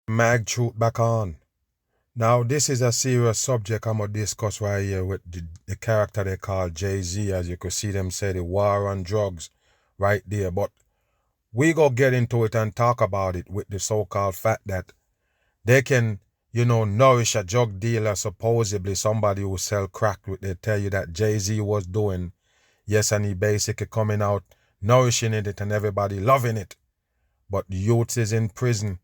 Mag Truth back on. Now, this is a serious subject I'm going to discuss right here with the character they call Jay-Z. As you could see them say, the war on drugs right there. But we go get into it and talk about it with the so-called fact that they can, nourish a drug dealer, supposedly somebody who sell crack. They tell you that Jay-Z was doing. Yes, and he basically coming out, nourishing it and everybody loving it. But the youth is in prison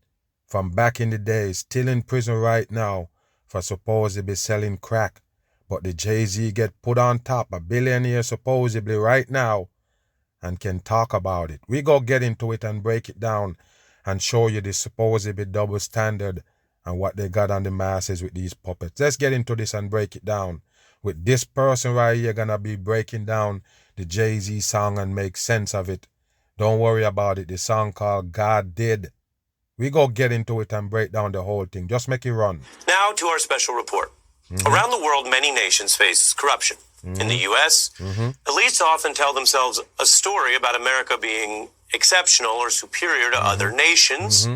from back in the day, still in prison right now for supposedly selling crack. But the Jay-Z get put on top, a billionaire supposedly right now, and can talk about it. We go get into it and break it down and show you the supposedly double standard and what they got on the masses with these puppets. Let's get into this and break it down. With this person right here gonna be breaking down the Jay-Z song and make sense of it. Don't worry about it. The song called God Did. We go get into it and break down the whole thing. Just make it run. Now to our special report. Around the world, many nations face corruption. In the U.S., elites often tell themselves a story about America being exceptional or superior to other nations,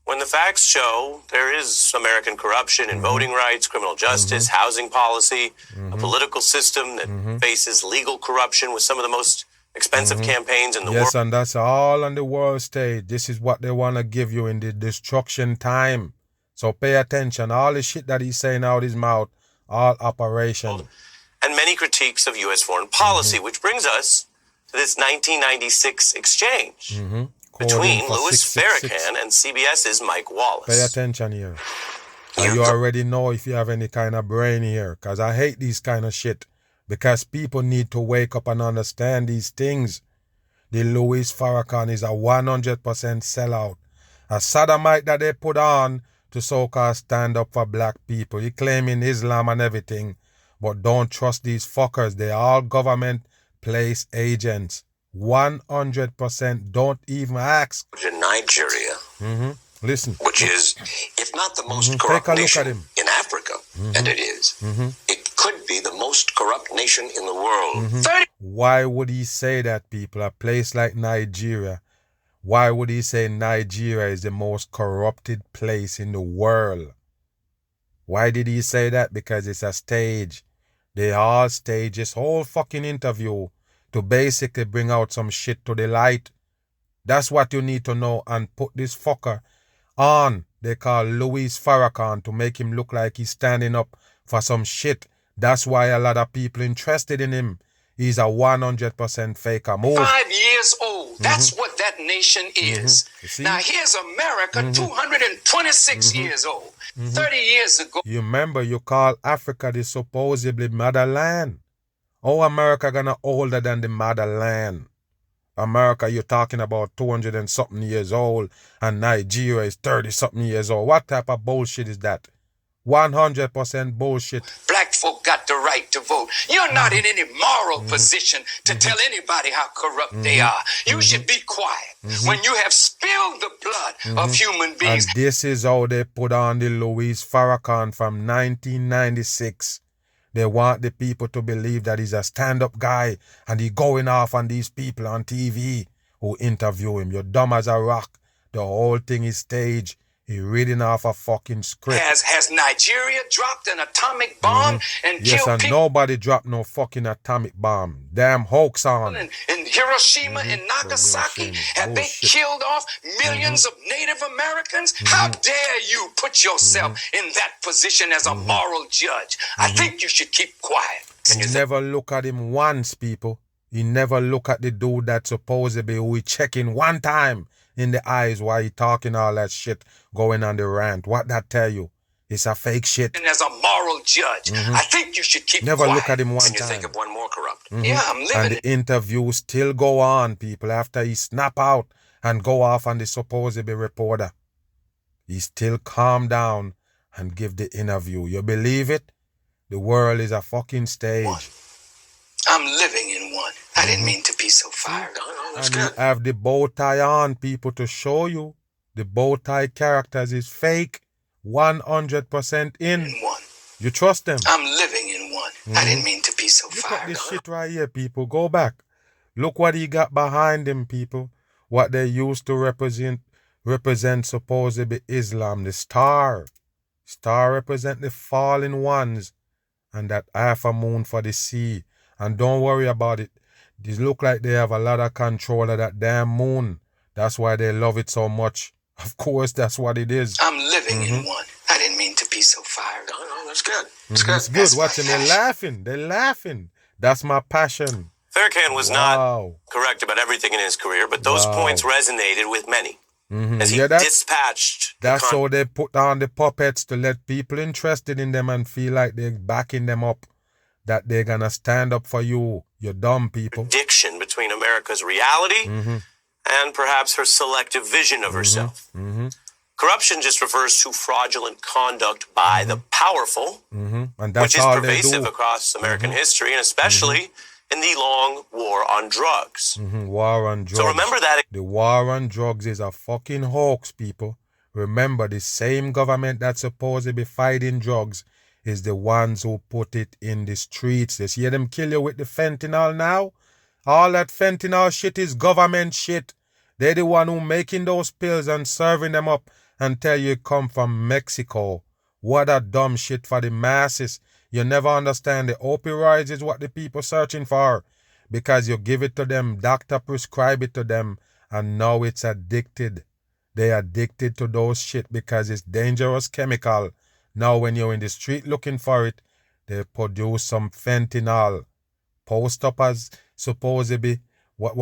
when the facts show there is American corruption in voting rights, criminal justice, housing policy, a political system that faces legal corruption with some of the most expensive campaigns in the world. Yes, and that's all on the world stage. This is what they want to give you in the destruction time. So pay attention. All the shit that he's saying out his mouth, all operation. And many critiques of U.S. foreign policy, which brings us to this 1996 exchange between Louis Farrakhan and CBS's Mike Wallace. Pay attention here. And you already know if you have any kind of brain here, because I hate these kind of shit. Because people need to wake up and understand these things. The Louis Farrakhan is a 100% sellout. A sodomite that they put on to so-called stand up for black people. He claiming Islam and everything. But don't trust these fuckers. They are all government place agents. 100%. Don't even ask. In Nigeria. Listen. Which is, if not the most corrupt nation in Africa, and it is, it could be the most corrupt nation in the world. Why would he say that, people? A place like Nigeria. Why would he say Nigeria is the most corrupted place in the world? Why did he say that? Because it's a stage. They all stage this whole fucking interview to basically bring out some shit to the light. That's what you need to know, and put this fucker on. They call Louis Farrakhan to make him look like he's standing up for some shit. That's why a lot of people interested in him. He's a 100% faker. Move. 5 years old. That's what that nation is. Now here's America, 226 years old. 30 years ago. You remember you call Africa the supposedly motherland. Oh, America gonna older than the motherland. America, you're talking about 200 and something years old, and Nigeria is 30 something years old. What type of bullshit is that? 100% bullshit. Black folk got the right to vote. You're not in any moral position to tell anybody how corrupt they are. You should be quiet when you have spilled the blood of human beings. And this is how they put on the Louis Farrakhan from 1996. They want the people to believe that he's a stand-up guy and he going off on these people on TV who interview him. You're dumb as a rock. The whole thing is staged. He reading off a fucking script. Has Nigeria dropped an atomic bomb and yes, killed and people? Nobody dropped no fucking atomic bomb. Damn hoax on. In Hiroshima and Nagasaki, have they killed off millions of Native Americans? How dare you put yourself in that position as a moral judge? I think you should keep quiet. He never look at him once, people. He never look at the dude that supposedly we checking one time in the eyes while he talking all that shit going on the rant. What that tell you? It's a fake shit. And as a moral judge, I think you should keep never quiet. look at him one Can you time. think of one more corrupt? Yeah, I'm living And it. the interview still go on, people, after he snap out and go off on the supposedly reporter. He still calm down and give the interview. You believe it? The world is a fucking stage. I'm living in one. I didn't mean to be so fired. And you have the bow tie on, people, to show you the bow tie characters is fake. 100% in. One. You trust them? I'm living in one. I didn't mean to be so Look at fired. this shit right here, people. Go back. Look what he got behind him, people. What they used to represent represent supposedly Islam. The star. Star represent the fallen ones. And that half a moon for the sea. And don't worry about it. It look like they have a lot of control of that damn moon. That's why they love it so much. Of course, that's what it is. I'm living in one. I didn't mean to be so fired. No, that's good. It's It's good. Watch them. They're laughing. They're laughing. That's my passion. Farrakhan was not correct about everything in his career, but those points resonated with many. As he dispatched. That's how they put on the puppets to let people interested in them and feel like they're backing them up. That they're gonna stand up for you dumb people. Addiction between America's reality and perhaps her selective vision of herself. Corruption just refers to fraudulent conduct by the powerful, And that's which is all pervasive they do. across American history, and especially in the long war on drugs. War on drugs. So remember that. The war on drugs is a fucking hoax, people. Remember, the same government that's supposed to be fighting drugs is the ones who put it in the streets. They see them kill you with the fentanyl now? All that fentanyl shit is government shit. They're the one who making those pills and serving them up and tell you it come from Mexico. What a dumb shit for the masses. You never understand. The opioids is what the people searching for. Because you give it to them, doctor prescribe it to them, and now it's addicted. They addicted to those shit because it's dangerous chemical. Now when you're in the street looking for it, they produce some fentanyl. Post up as supposedly what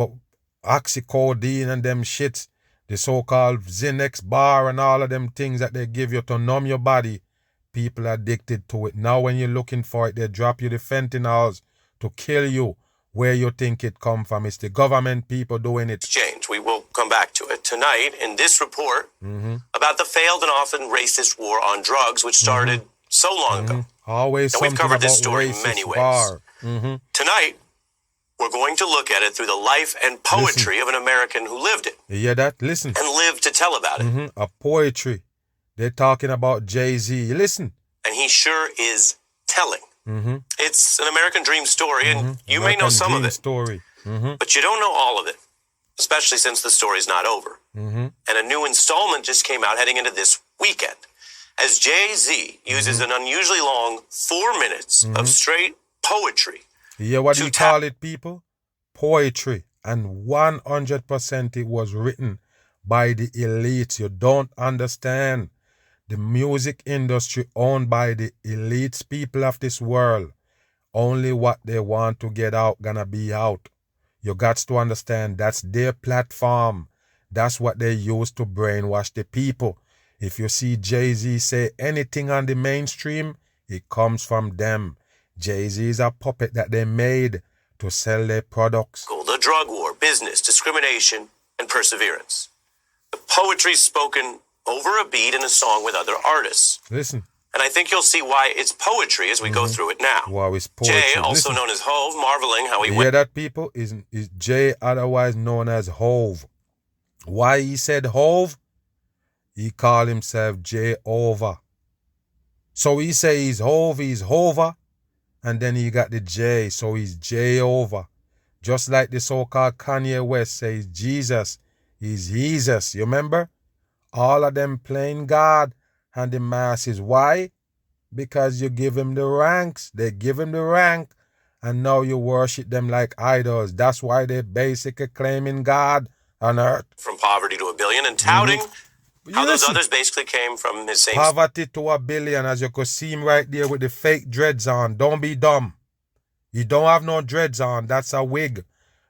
oxycodone and them shits. The so-called Xanax bar and all of them things that they give you to numb your body. People are addicted to it. Now when you're looking for it, they drop you the fentanyls to kill you. Where you think it come from. It's the government people doing it. Exchange. We will come back to it tonight in this report about the failed and often racist war on drugs, which started so long ago. Always And something we've covered about this story in racist many ways. war. Tonight, we're going to look at it through the life and poetry of an American who lived it You hear that? Listen. and lived to tell about it. A poetry. They're talking about Jay-Z. You listen. And he sure is telling. It's an American dream story, and you may know some of it, Story. but you don't know all of it, especially since the story's not over. And a new installment just came out heading into this weekend, as Jay-Z uses an unusually long 4 minutes of straight poetry. You hear what To you call it, people? Poetry. And 100% it was written by the elites. You don't understand. The music industry owned by the elites people of this world. Only what they want to get out gonna be out. You got to understand that's their platform. That's what they use to brainwash the people. If you see Jay-Z say anything on the mainstream, it comes from them. Jay-Z is a puppet that they made to sell their products. The drug war, business, discrimination, and perseverance. The poetry spoken over a beat in a song with other artists. Listen. And I think you'll see why it's poetry as we go through it now. Wow, it's poetry. Jay, also Listen. known as Hove, marveling how he You went. hear that, people? Is Jay, otherwise known as Hove. Why he said Hove? He called himself J-Over. So he say he's Hove, he's Hover, and then he got the J, so he's J-Over. Just like the so-called Kanye West says Jesus, he's Jesus. You remember? All of them playing God and the masses. Why? Because you give him the ranks. They give him the rank. And now you worship them like idols. That's why they basically claiming God on earth. From poverty to $1 billion and touting how those Listen. others basically came from his same... Poverty to $1 billion, as you could see him right there with the fake dreads on. Don't be dumb. He don't have no dreads on. That's a wig.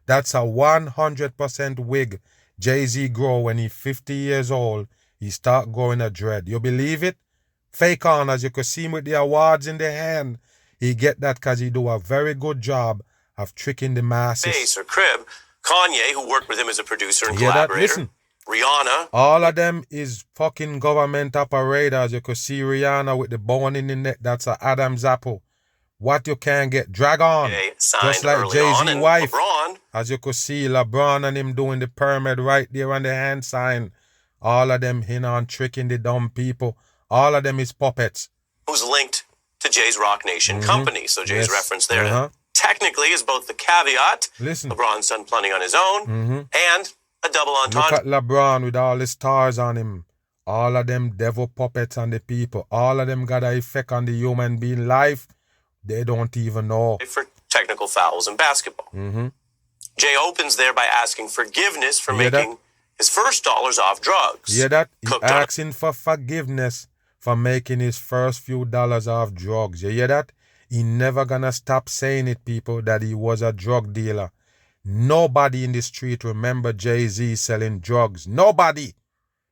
That's a 100% wig. Jay-Z grow when he 50 years old. He start growing a dread. You believe it? Fake on, as you could see him with the awards in the hand. He get that because he do a very good job of tricking the masses. Bass or crib. Kanye, who worked with him as a producer and You hear that? collaborator. Listen. Rihanna. All of them is fucking government operators. You could see Rihanna with the bone in the neck. That's a Adam's apple. What you can get, drag on. Jay signed Just like early on, Jay-Z and wife. LeBron. As you could see, LeBron and him doing the pyramid right there on the hand sign. All of them in on tricking the dumb people. All of them is puppets. Who's linked to Jay's Rock Nation company. So Jay's Yes. reference there Uh-huh. technically is both the caveat, Listen. LeBron's done plenty on his own, and a double Look entendre. at LeBron with all the stars on him. All of them devil puppets on the people. All of them got an effect on the human being life. They don't even know. For technical fouls in basketball. Jay opens there by asking forgiveness for Hear that? making his first dollars off drugs. You hear that? He Cooked on asking for forgiveness for making his first few dollars off drugs. You hear that? He never gonna stop saying it, people, that he was a drug dealer. Nobody in the street remember Jay-Z selling drugs. Nobody.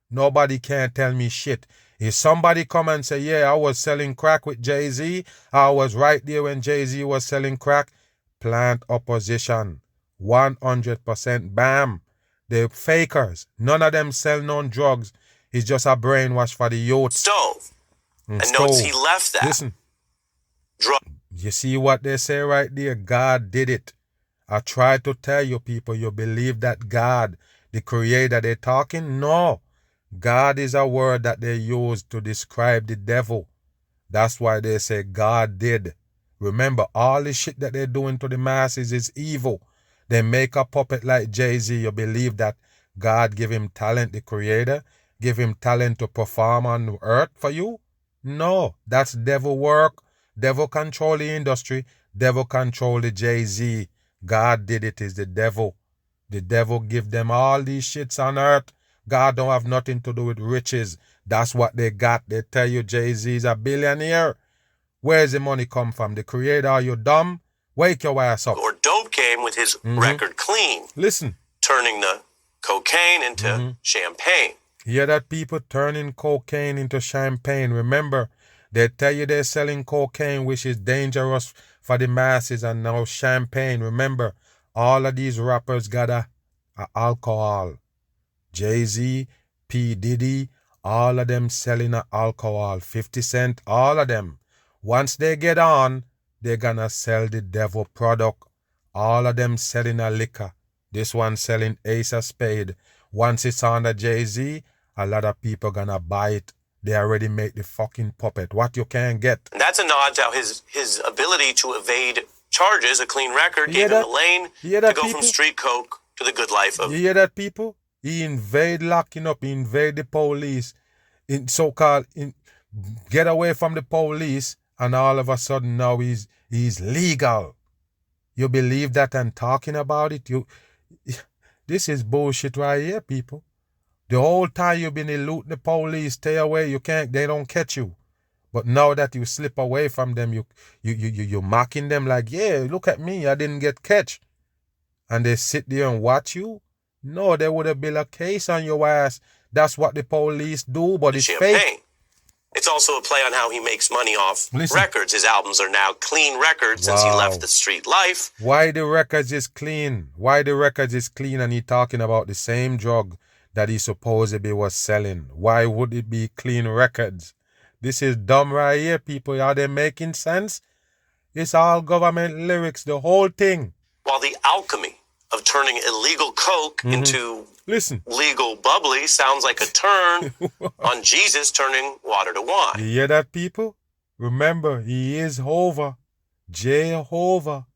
Nobody can tell me shit. If somebody come and say, yeah, I was selling crack with Jay-Z, I was right there when Jay-Z was selling crack, plant opposition. 100% bam. They're fakers. None of them sell no drugs. It's just a brainwash for the youth. stove. And notes he left that. Listen, Drug you see what they say right there? God did it. I try to tell you people, you believe that God, the creator, they're talking? No. God is a word that they use to describe the devil. That's why they say God did. Remember, all the shit that they're doing to the masses is evil. They make a puppet like Jay-Z. You believe that God give him talent, the creator, give him talent to perform on earth for you? No, that's devil work. Devil control the industry. Devil control the Jay-Z. God did it is the devil. The devil give them all these shits on earth. God don't have nothing to do with riches. That's what they got. They tell you Jay-Z is a billionaire. Where's the money come from? The creator? Are you dumb? Wake your ass up. or dope game with his record Clean, Listen. turning the cocaine into champagne. Hear that, people? Turning cocaine into champagne. Remember, they tell you they're selling cocaine, which is dangerous for the masses, and now champagne. Remember, all of these rappers got a alcohol. Jay-Z, P. Diddy, all of them selling a alcohol. 50 Cent, all of them. Once they get on, they're gonna sell the devil product. All of them selling a liquor. This one selling Ace of Spade. Once it's under Jay-Z, a lot of people gonna buy it. They already make the fucking puppet. What you can get. And that's a nod to how his ability to evade charges, a clean record, You hear gave him that? the lane You hear to that, go people? from street coke to the good life of You hear that, people? He invade locking up. He invade the police. In so-called get away from the police, and all of a sudden now he's legal. You believe that and talking about it? This is bullshit right here, people. The whole time you've been eluding the police, stay away. They don't catch you. But now that you slip away from them, you're mocking them like, yeah, look at me, I didn't get catch. And they sit there and watch you? No, there would have been a case on your ass. That's what the police do, but it's champagne. fake. It's also a play on how he makes money off Listen. records. His albums are now clean records since he Wow. left the street life. Why the records is clean? Why the records is clean and he talking about the same drug that he supposedly was selling? Why would it be clean records? This is dumb right here, people. Are they making sense? It's all government lyrics, the whole thing. While the alchemy of turning illegal coke into Listen, legal bubbly sounds like a turn on Jesus turning water to you wine. hear that, people? Remember, he is Jehovah. Jehovah.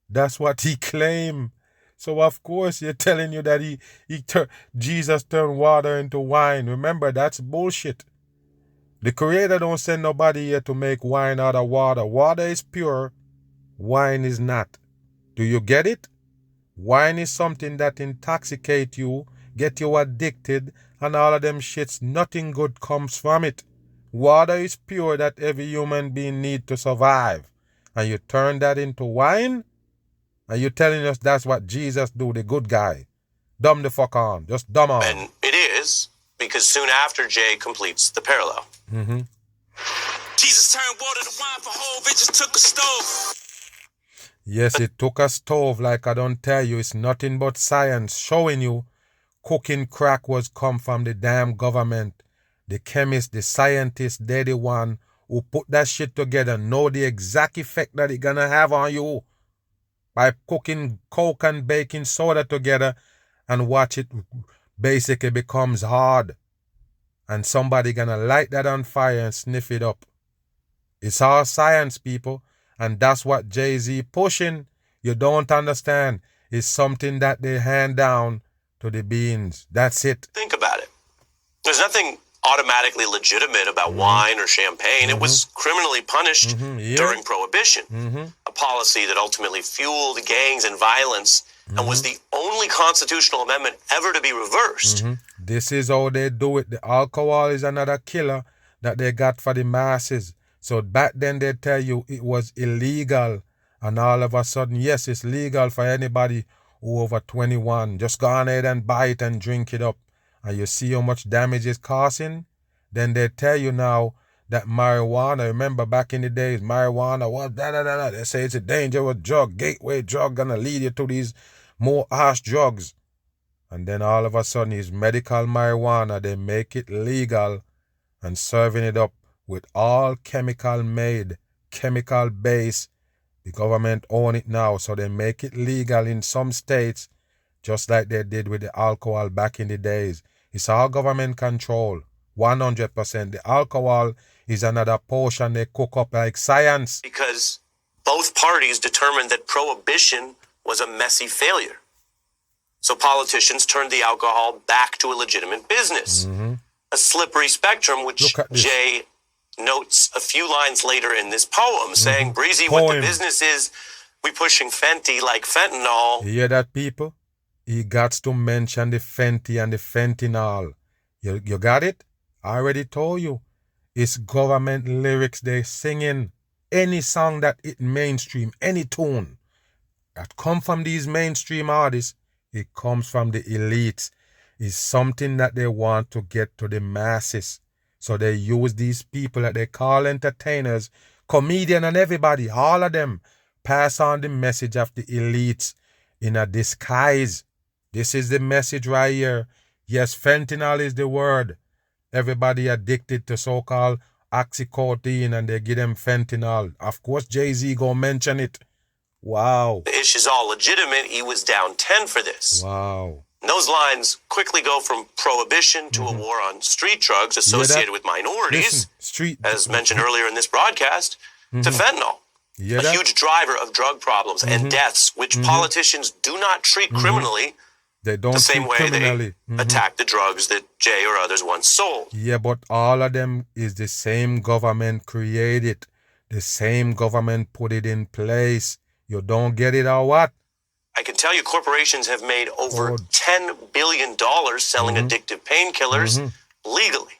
That's what he claimed. So of course you're telling you that Jesus turned water into wine. Remember, that's bullshit. The Creator don't send nobody here to make wine out of water. Water is pure. Wine is not. Do you get it? Wine is something that intoxicates you, get you addicted, and all of them shits. Nothing good comes from it. Water is pure that every human being needs to survive. And you turn that into wine? And you're telling us that's what Jesus do, the good guy. Dumb the fuck on. Just dumb on. And it is, because soon after Jay completes the parallel. Jesus turned water to wine for whole bitches, took a stove. Yes, it took a stove, like I don't tell you. It's nothing but science showing you cooking crack was come from the damn government. The chemist, the scientist, they're the one who put that shit together, know the exact effect that it's gonna have on you by cooking coke and baking soda together, and watch it basically becomes hard. And somebody gonna light that on fire and sniff it up. It's all science, people. And that's what Jay-Z pushing. You don't understand. It's something that they hand down to the beans. That's it. Think about it. There's nothing automatically legitimate about wine or champagne. It was criminally punished Yeah. during Prohibition, a policy that ultimately fueled gangs and violence and was the only constitutional amendment ever to be reversed. This is how they do it. The alcohol is another killer that they got for the masses. So back then they tell you it was illegal, and all of a sudden, yes, it's legal for anybody who over 21. Just go on ahead and buy it and drink it up. And you see how much damage it's causing? Then they tell you now that marijuana, remember back in the days, marijuana was da-da-da-da. They say it's a dangerous drug, gateway drug, gonna lead you to these more harsh drugs. And then all of a sudden it's medical marijuana. They make it legal and serving it up with all chemical made, chemical based. The government own it now, so they make it legal in some states, just like they did with the alcohol back in the days. It's all government control, 100%. The alcohol is another portion they cook up like science. Because both parties determined that Prohibition was a messy failure. So politicians turned the alcohol back to a legitimate business. A slippery spectrum, which Look at this. Jay notes a few lines later in this poem, saying, Breezy, what the Poem. business is, we pushing Fenty like fentanyl. You hear that, people? He got to mention the Fenty and the fentanyl. You got it? I already told you. It's government lyrics they singing. Any song that it mainstream, any tune that come from these mainstream artists, it comes from the elites. It's something that they want to get to the masses. So they use these people that they call entertainers, comedian and everybody, all of them, pass on the message of the elites in a disguise. This is the message right here. Yes, fentanyl is the word. Everybody addicted to so-called oxycodone and they give them fentanyl. Of course, Jay-Z gonna mention it. Wow. The issue's all legitimate. He was down 10 for this. Wow. And those lines quickly go from Prohibition to a war on street drugs associated with minorities, Listen, street. as mentioned earlier in this broadcast, to fentanyl. You hear A that? huge driver of drug problems and deaths, which politicians do not treat criminally They don't the same treat way criminally. they attack the drugs that Jay or others once sold. Yeah, but all of them is the same government created. The same government put it in place. You don't get it or what? I can tell you corporations have made over Oh. $10 billion selling addictive painkillers legally.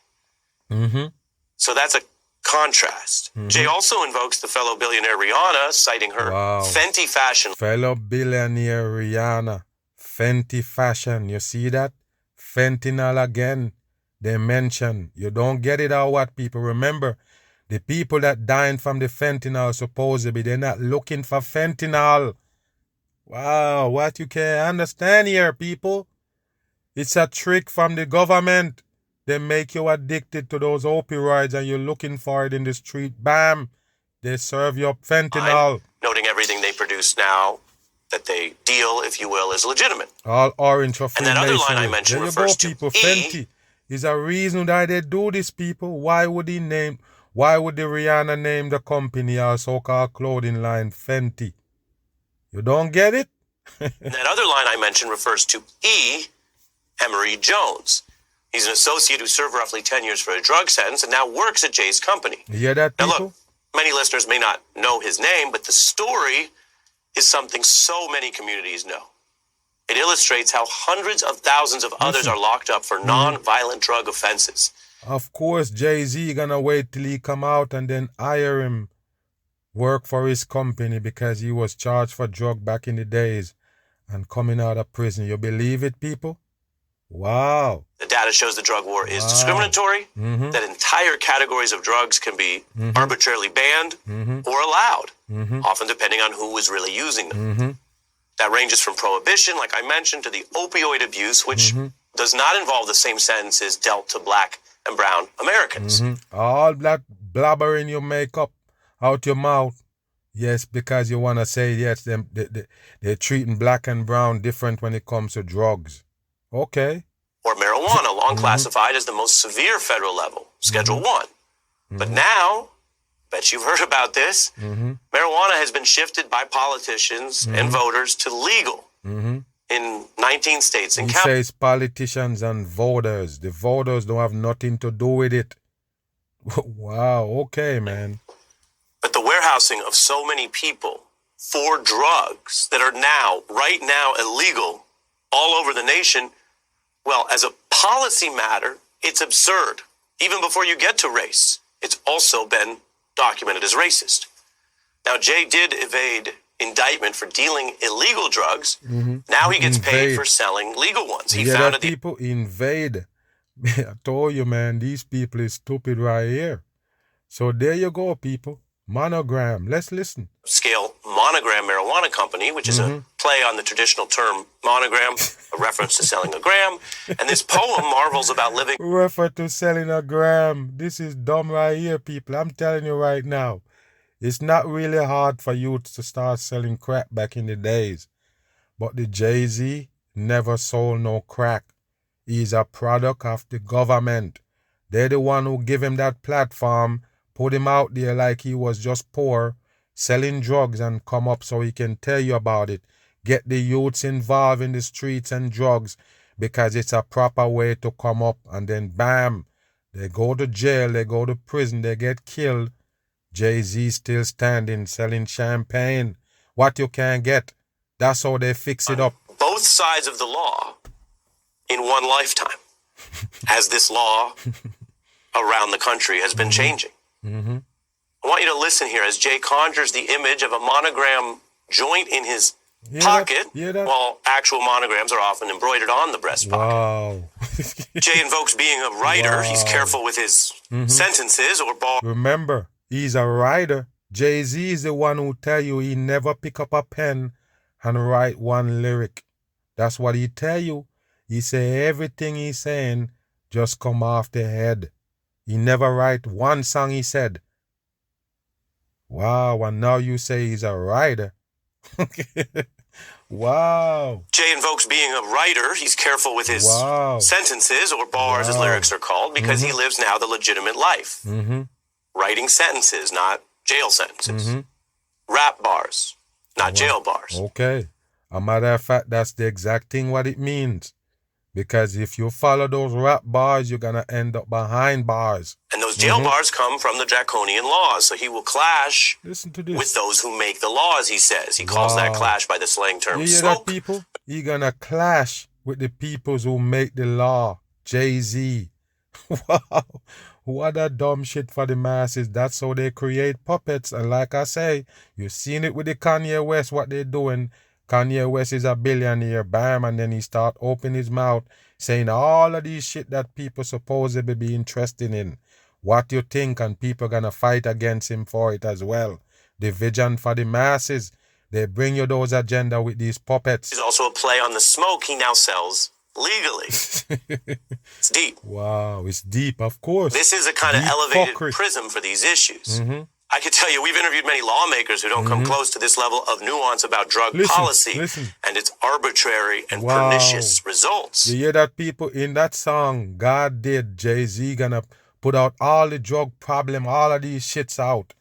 So that's a contrast. Jay also invokes the fellow billionaire Rihanna, citing her Wow. Fenty fashion Fellow billionaire Rihanna. Fenty fashion. You see that? Fentanyl again. They mention. You don't get it or what, people? Remember, the people that dying from the fentanyl supposedly, they're not looking for fentanyl. Wow, what you can understand here, people? It's a trick from the government. They make you addicted to those opioids and you're looking for it in the street. Bam! They serve you up fentanyl. noting everything they produce now that they deal, if you will, is legitimate. All orange for And that other line I Freemasonry. mentioned There you refers go, to people. E. Fenty is a reason why they do this, people. Why would the Rihanna name the company or so-called clothing line Fenty? You don't get it? And that other line I mentioned refers to E. Emery Jones. He's an associate who served roughly 10 years for a drug sentence and now works at Jay's company. You hear that, Now people? look, many listeners may not know his name, but the story is something so many communities know. It illustrates how hundreds of thousands of others are locked up for non-violent drug offenses. Of course, Jay-Z gonna wait till he come out and then hire him work for his company because he was charged for drug back in the days and coming out of prison. You believe it, people? Wow. The data shows the drug war is discriminatory, that entire categories of drugs can be arbitrarily banned or allowed, often depending on who is really using them. That ranges from prohibition, like I mentioned, to the opioid abuse, which does not involve the same sentences dealt to black and brown Americans. All that blabbering you make up out your mouth. Yes, because you want to say, yes, they're treating black and brown different when it comes to drugs. Okay. Or marijuana, long classified as the most severe federal level, Schedule 1. But now, bet you've heard about this, marijuana has been shifted by politicians and voters to legal. in 19 states and He counting. says politicians and voters. The voters don't have nothing to do with it. Wow, okay, man. But the warehousing of so many people for drugs that are right now, illegal all over the nation, well, as a policy matter, it's absurd. Even before you get to race, it's also been documented as racist. Now, Jay did evade indictment for dealing illegal drugs. Now he gets paid for selling legal ones. He Yeah, founded that people invade. I told you, man, these people is stupid right here. So there you go, people. Monogram. Let's listen. scale Monogram Marijuana Company, which is a play on the traditional term monogram, a reference to selling a gram. And this poem marvels about living. Refer to selling a gram. This is dumb right here, people. I'm telling you right now. It's not really hard for you to start selling crack back in the days. But the Jay-Z never sold no crack. He's a product of the government. They're the one who give him that platform, put him out there like he was just poor, selling drugs and come up so he can tell you about it. Get the youths involved in the streets and drugs because it's a proper way to come up, and then bam, they go to jail, they go to prison, they get killed. Jay-Z still standing, selling champagne. What you can get. That's how they fix it up. Both sides of the law in one lifetime, as this law around the country has been changing. I want you to listen here as Jay conjures the image of a monogram joint in his pocket, while actual monograms are often embroidered on the breast pocket. Wow. Jay invokes being a writer. He's careful with his sentences or bars. Remember, he's a writer. Jay-Z is the one who tell you he never pick up a pen and write one lyric. That's what he tell you. He say everything he's saying just come off the head. He never write one song, he said. Wow, and now you say he's a writer. Wow. Jay invokes being a writer. He's careful with his sentences or bars, as lyrics are called, because he lives now the legitimate life. Writing sentences, not jail sentences. Rap bars, not jail bars. Okay. A matter of fact, that's the exact thing what it means. Because if you follow those rap bars, you're going to end up behind bars. And those jail bars come from the draconian laws. So he will clash Listen to this. with those who make the laws, he says. He calls that clash by the slang term You hear smoke. that, people? You're going to clash with the peoples who make the law. Jay-Z. Wow. What a dumb shit for the masses. That's how they create puppets. And like I say, you've seen it with the Kanye West, what they're doing. Kanye West is a billionaire, bam, and then he start opening his mouth, saying all of these shit that people supposedly be interested in. What you think, and people gonna fight against him for it as well. Division for the masses. They bring you those agenda with these puppets. There's also a play on the smoke he now sells legally. It's deep. Wow, it's deep, of course. This is a kind of Deep elevated fuckery. prism for these issues. I could tell you, we've interviewed many lawmakers who don't come close to this level of nuance about drug policy and its arbitrary and pernicious results. You hear that, people? In that song, God did, Jay-Z gonna put out all the drug problem, all of these shits out.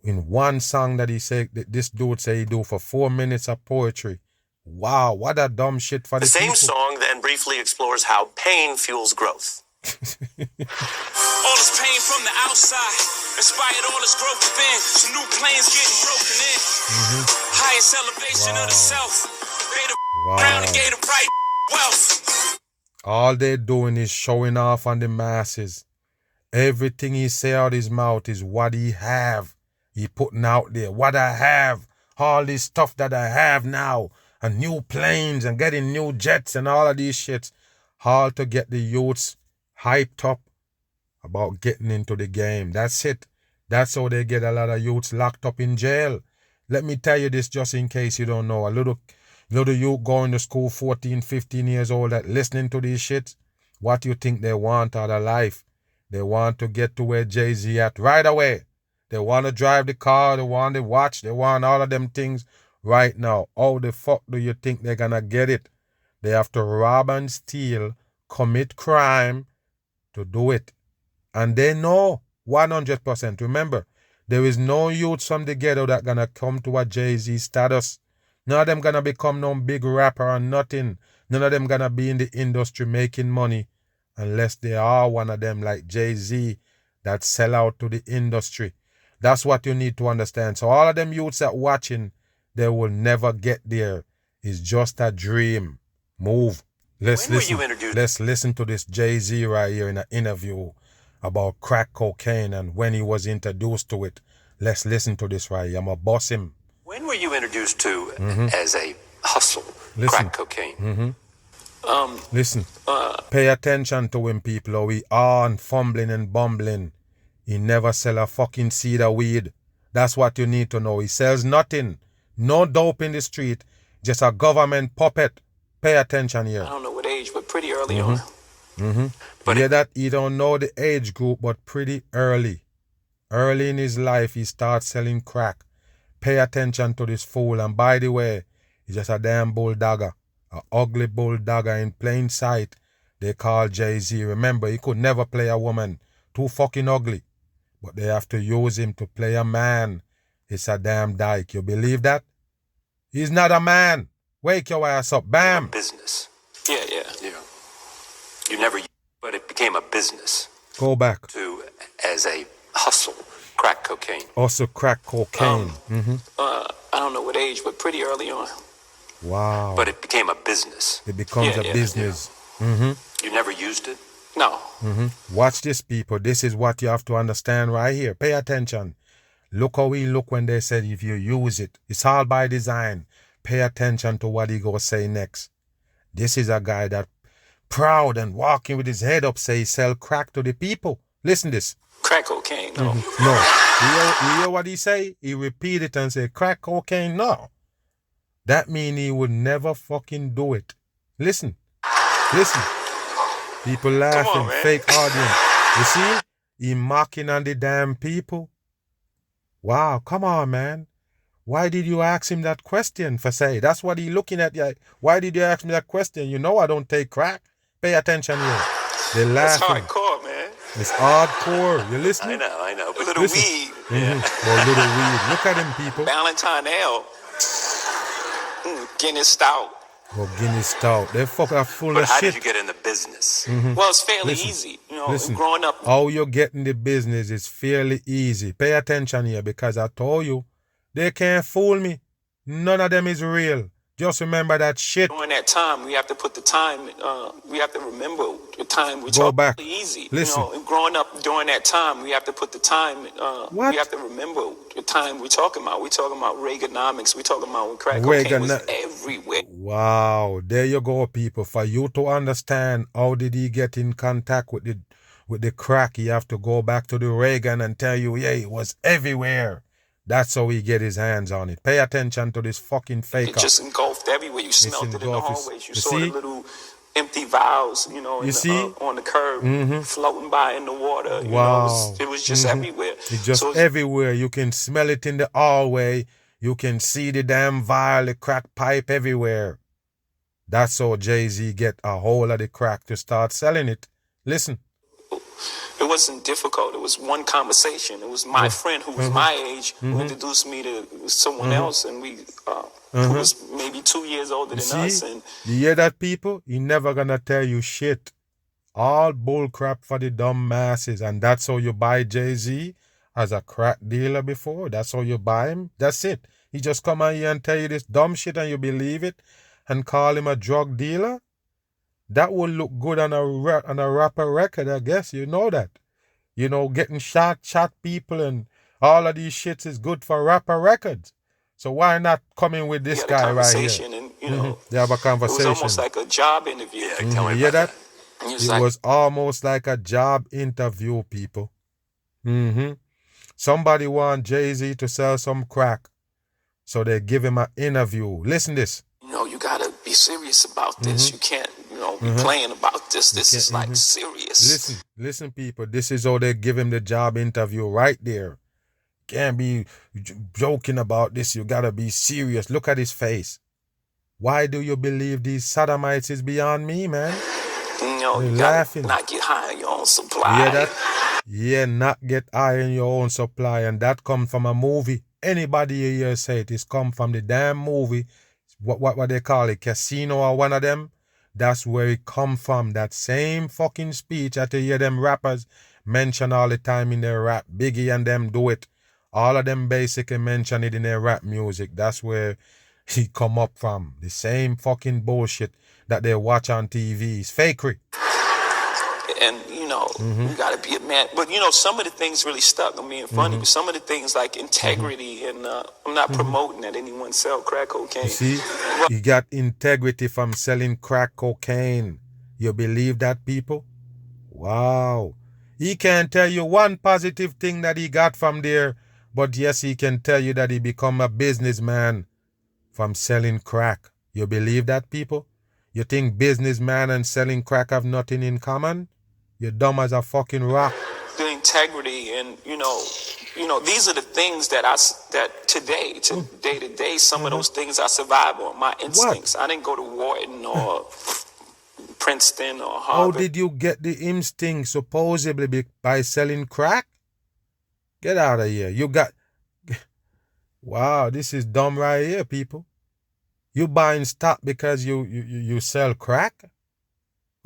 In one song that he said, that this dude say he do for 4 minutes of poetry. Wow, what a dumb shit for The same people. song then briefly explores how pain fuels growth. All this pain from the outside inspired all this growth within. Some new planes getting broken in. Highest elevation of the self. They the round and gave the right wealth. All they doing is showing off on the masses. Everything he say out his mouth is what he have. He putting out there, what I have. All this stuff that I have now. And new planes and getting new jets and all of these shits. All to get the youths hyped up about getting into the game. That's it. That's how they get a lot of youths locked up in jail. Let me tell you this just in case you don't know. A little youth going to school 14, 15 years old that listening to these shits. What you think they want out of life? They want to get to where Jay-Z at right away. They want to drive the car. They want the watch. They want all of them things right now. How the fuck do you think they're gonna get it? They have to rob and steal, commit crime to do it. And they know 100%. Remember, there is no youth from the ghetto that gonna come to a Jay-Z status. None of them gonna become no big rapper or nothing. None of them gonna be in the industry making money unless they are one of them like Jay-Z that sell out to the industry. That's what you need to understand. So all of them youths that watching, they will never get there. It's just a dream. Move. Let's listen to this Jay-Z right here in an interview about crack cocaine and when he was introduced to it. Let's listen to this right here. I'm gonna boss him. When were you introduced to as a hustle, Listen. crack cocaine? Listen. Pay attention to him, people. How he on fumbling and bumbling. He never sell a fucking seed of weed. That's what you need to know. He sells nothing. No dope in the street. Just a government puppet. Pay attention here. I don't know what age, but pretty early on. But hear that? He don't know the age group, but pretty early. Early in his life, he starts selling crack. Pay attention to this fool. And by the way, he's just a damn bulldogger. A ugly bulldogger in plain sight. They call Jay-Z. Remember, he could never play a woman. Too fucking ugly. But they have to use him to play a man. It's a damn dyke. You believe that? He's not a man. Wake your ass up. Bam. Business. Yeah. You never, but it became a business Go back. as a hustle, crack cocaine. Also crack cocaine. I don't know what age, but pretty early on. Wow. But it became a business. It becomes Yeah, a yeah, business. You never used it? No. Watch this, people. This is what you have to understand right here. Pay attention. Look how we look when they said if you use it. It's all by design. Pay attention to what he go say next. This is a guy that proud and walking with his head up say he sell crack to the people. Listen this. Crack cocaine, no. No. You hear what he say? He repeat it and say crack cocaine. No. That mean he would never fucking do it. Listen. People laughing, man. fake audience. You see? He mocking on the damn people. Wow, come on, man. Why did you ask him that question, for say? That's what he looking at. Why did you ask me that question? You know I don't take crack. Pay attention here. They That's laughing. hardcore, man. It's hardcore. You listening? I know. A But little Listen. weed. Or little weed. Look at him, people. Valentine Ale. Guinness Stout. Or Guinness Stout. They fuck are full But of how shit. did you get in the business? Well, it's fairly Listen. easy. You know, Listen. growing up. How you get in the business is fairly easy. Pay attention here because I told you, they can't fool me. None of them is real. Just remember that shit. During that time, we have to put the time. We have to remember the time we Go talk back. easy. Listen. You know, and growing up during that time, we have to put the time. What? We have to remember the time we're talking about. We're talking about Reaganomics. We're talking about when crack cocaine was everywhere. Wow, there you go, people. For you to understand how did he get in contact with the crack, you have to go back to the Reagan and tell you, yeah, it was everywhere. That's how he get his hands on it. Pay attention to this fucking It faker. just engulfed everywhere. You smelled it in the engulfed. hallways. You You saw see? the little empty vials, you know, You see? on the curb, floating by in the water. You Wow. know, it was just everywhere. It's just So everywhere. You can smell it in the hallway. You can see the damn vial, the crack pipe everywhere. That's how Jay-Z get a hold of the crack to start selling it. Listen. it wasn't difficult. It was one conversation. It was my friend who was my age who introduced me to someone else, and we who was maybe 2 years older than us. See? And You hear that, people? He never gonna tell you shit. All bull crap for the dumb masses. And that's how you buy Jay-Z as a crack dealer before. That's how you buy him. That's it. He just come out here and tell you this dumb shit and you believe it and call him a drug dealer. That would look good on a rapper record, I guess. You know that. You know, getting shot people and all of these shits is good for rapper records. So why not come in with we this had a guy right conversation, here? and you know, They have a it was conversation. almost like a job interview. Yeah, Mhm. tell me You hear about that? And he was It like, was almost like a job interview, people. Somebody want Jay-Z to sell some crack. So they give him an interview. Listen this. you know, you gotta be serious about this. You can't, you know, be playing about this. This is like serious. Listen, people. This is how they give him the job interview right there. Can't be joking about this. You gotta be serious. Look at his face. Why do you believe these sodomites is beyond me, man? You know, They're you gotta laughing. not get high on your own You supply. hear that? Yeah, not get high in your own supply. And that come from a movie. Anybody you hear say it is come from the damn movie what they call it, casino or one of them. That's where it come from. That same fucking speech that you hear them rappers mention all the time in their rap. Biggie and them do it. All of them basically mention it in their rap music. That's where he come up from. The same fucking bullshit that they watch on TV. It's fakery. And, you know, you got to be a man. But, you know, some of the things really stuck. I'm being funny. But some of the things like integrity and I'm not promoting that anyone sell crack cocaine. You see, you got integrity from selling crack cocaine. You believe that, people? Wow. He can't tell you one positive thing that he got from there. But yes, he can tell you that he become a businessman from selling crack. You believe that, people? You think businessman and selling crack have nothing in common? You're dumb as a fucking rock. The integrity and, you know, these are the things that day to day, some of those things I survive on, my instincts. I didn't go to Wharton or Princeton or Harvard. How did you get the instinct supposedly by selling crack? Get out of here. You got... Wow, this is dumb right here, people. You buying stock because you sell crack?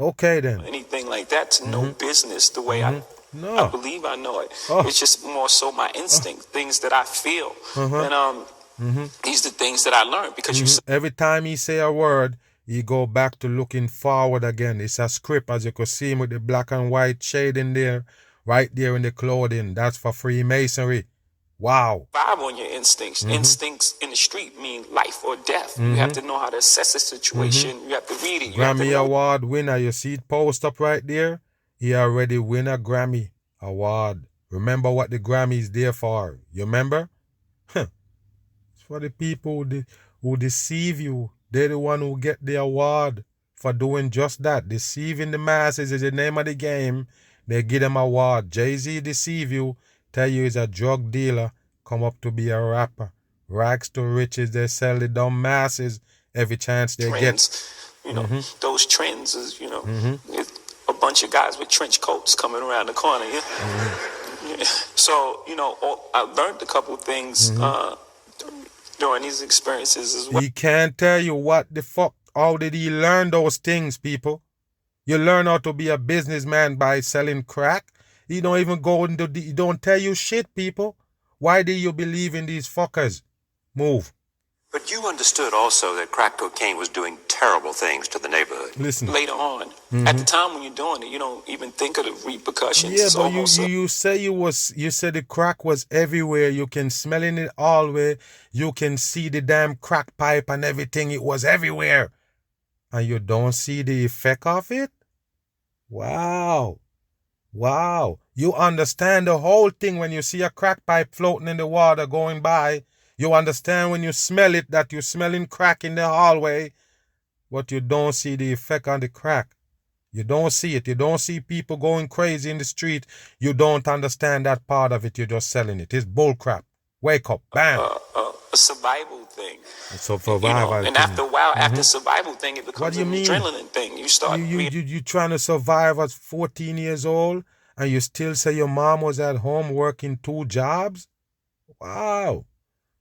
Okay, then. Anything like that's no business the way I believe I know it. It's just more so my instinct, things that I feel. And these are the things that I learned because every time he say a word, he go back to looking forward again. It's a script, as you could see him with the black and white shade in there, right there in the clothing. That's for Freemasonry. Wow. Survive on your instincts. Instincts in the street mean life or death. You have to know how to assess the situation. You have to read it. Grammy Award winner. You see it post up right there? He already win a Grammy Award. Remember what the Grammy is there for. You remember? It's for the people who deceive you. They're the one who get the award for doing just that. Deceiving the masses is the name of the game. They give them award. Jay-Z deceive you. Tell you he's a drug dealer, come up to be a rapper. Rags to riches, they sell the dumb masses every chance they get. You know, those trends is, you know, a bunch of guys with trench coats coming around the corner. Yeah? So, you know, I learned a couple of things during these experiences as well. He can't tell you what the fuck, how did he learn those things, people? You learn how to be a businessman by selling crack? He don't even go into he don't tell you shit, people. Why do you believe in these fuckers? Move. But you understood also that crack cocaine was doing terrible things to the neighborhood. Listen. Later on, at the time when you're doing it, you don't even think of the repercussions. Yeah, but you say you said the crack was everywhere. You can smell it all the way. You can see the damn crack pipe and everything. It was everywhere. And you don't see the effect of it? Wow. Wow. You understand the whole thing when you see a crack pipe floating in the water going by. You understand when you smell it that you're smelling crack in the hallway, but you don't see the effect on the crack. You don't see it. You don't see people going crazy in the street. You don't understand that part of it. You're just selling it. It's bullcrap. Wake up. Bam. A survival thing. It's a survival thing. And after a while, after survival thing, it becomes an mean? adrenaline thing. You start... You trying to survive at 14 years old and you still say your mom was at home working 2 jobs? Wow.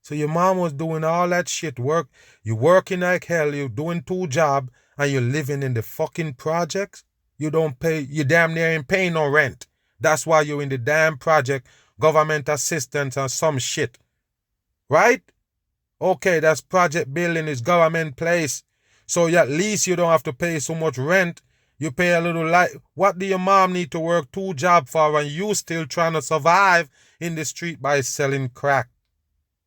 So your mom was doing all that shit work. You working like hell. You're doing 2 jobs and you're living in the fucking projects. You don't pay. You damn near ain't paying no rent. That's why you're in the damn project. Government assistance and some shit. Right? Okay, that's project building is government place. So at least you don't have to pay so much rent. You pay a little light. What do your mom need to work 2 jobs for and you still trying to survive in the street by selling crack?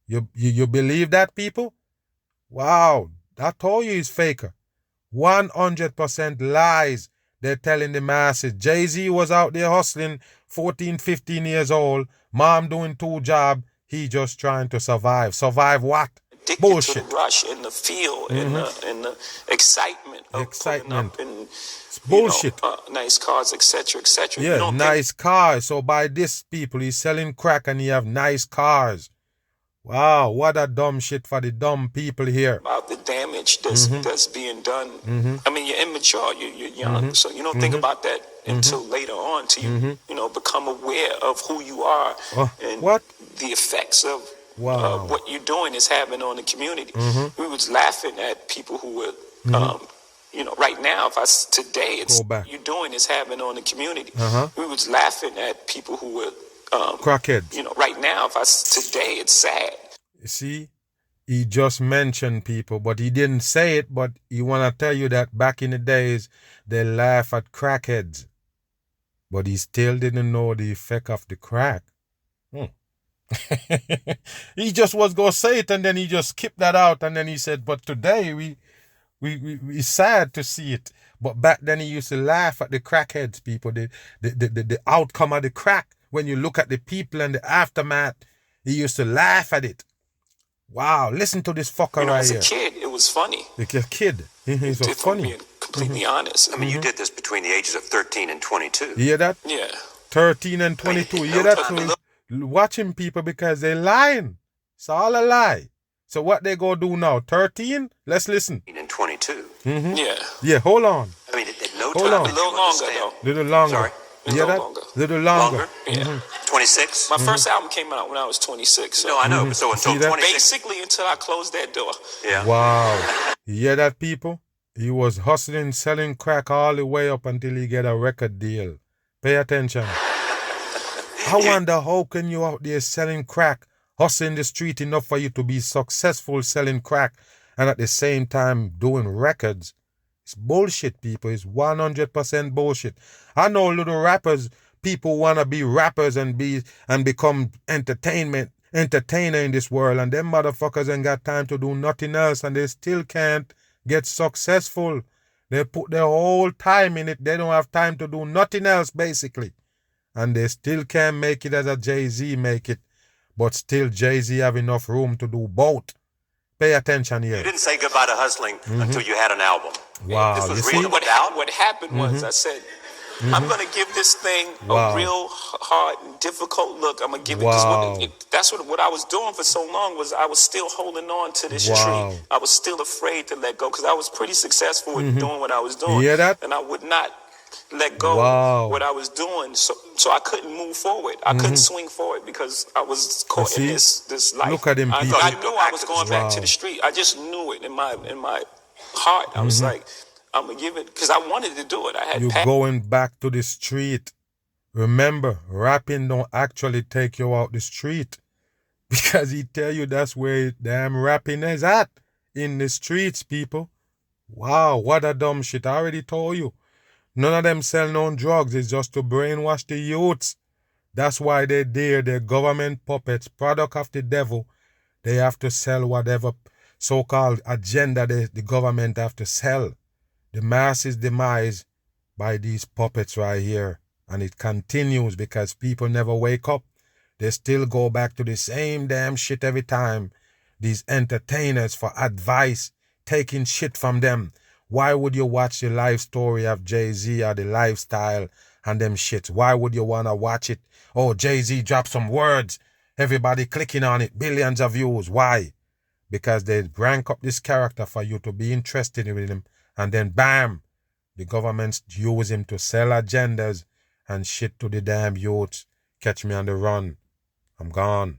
You believe that, people? Wow, I told you he's faker. 100% lies they're telling the masses. Jay-Z was out there hustling, 14, 15 years old. Mom doing 2 jobs. He just trying to survive. Survive what? Addicted Bullshit. to the rush and the feel and the excitement of pulling up and it's bullshit. Nice cars, etc., etc. Yeah, nice cars. So by this, people, he's selling crack and he have nice cars. Wow, what a dumb shit for the dumb people here. About the damage that's being done. I mean, you're immature, you're young, so you don't think about that until later on, till you become aware of who you are and what? The effects of Wow. what you're doing is having on the community. Mm-hmm. We was laughing at people who were, right now, today, it's Go back. what you're doing is having on the community. Uh-huh. We was laughing at people who were, Crackheads. right now, today, it's sad. You see, he just mentioned people, but he didn't say it, but he want to tell you that back in the days, they laugh at crackheads. But he still didn't know the effect of the crack. He just was going to say it, and then he just skipped that out, and then he said, but today we sad to see it. But back then he used to laugh at the crackheads, people, the outcome of the crack. When you look at the people and the aftermath, he used to laugh at it. Wow, listen to this fucker right As here. a kid, it was funny. Like a kid. He's so If I'm funny. being completely honest. I mean, you did this between the ages of 13 and 22. You hear that? Yeah. 13 and 22. You hear that? So watching people because they're lying. It's all a lie. So what they go do now? 13? Let's listen. And 22. Yeah. Yeah, hold on. I mean, at no Hold time on. did A little you longer, understand. though. Little longer. Sorry? You hear Little that? longer. Little longer. Longer? Yeah. 26? My first album came out when I was 26. So No, I know. So until See that? 26. basically until I closed that door. Yeah. Wow. You hear that, people? He was hustling, selling crack all the way up until he get a record deal. Pay attention. I wonder how can you out there selling crack, hustling the street enough for you to be successful selling crack and at the same time doing records. It's bullshit, people. It's 100% bullshit. I know little rappers, people want to be rappers and become entertainer in this world, and them motherfuckers ain't got time to do nothing else, and they still can't get successful. They put their whole time in it. They don't have time to do nothing else, basically. And they still can't make it as a Jay-Z make it. But still, Jay-Z have enough room to do both. Pay attention here. You didn't say goodbye to hustling until you had an album. Wow, This was you see? real What, without. what happened was I said, I'm going to give this thing Wow. a real hard and difficult look. I'm going to give it Wow. this. That's what I was doing for so long was I was still holding on to this Wow. tree. I was still afraid to let go because I was pretty successful in doing what I was doing. You hear that? And I would not let go Wow. what I was doing. So I couldn't move forward. I couldn't swing forward because I was caught in see? this life. Look at him, I, people. I knew I was going back to Wow. the street. I just knew it in my heart. I was like, I'm gonna give it because I wanted to do it. I had You passion. going back to the street. Remember, rapping don't actually take you out the street. Because he tell you that's where damn rapping is at. In the streets, people. Wow, what a dumb shit. I already told you. None of them sell no drugs. It's just to brainwash the youths. That's why they're there. They're government puppets, product of the devil. They have to sell whatever so-called agenda the government have to sell. The masses demise by these puppets right here. And it continues because people never wake up. They still go back to the same damn shit every time. These entertainers for advice, taking shit from them. Why would you watch the life story of Jay-Z or the lifestyle and them shits? Why would you want to watch it? Oh, Jay-Z dropped some words. Everybody clicking on it. Billions of views. Why? Because they rank up this character for you to be interested in him. And then bam, the governments use him to sell agendas and shit to the damn youths. Catch me on the run. I'm gone.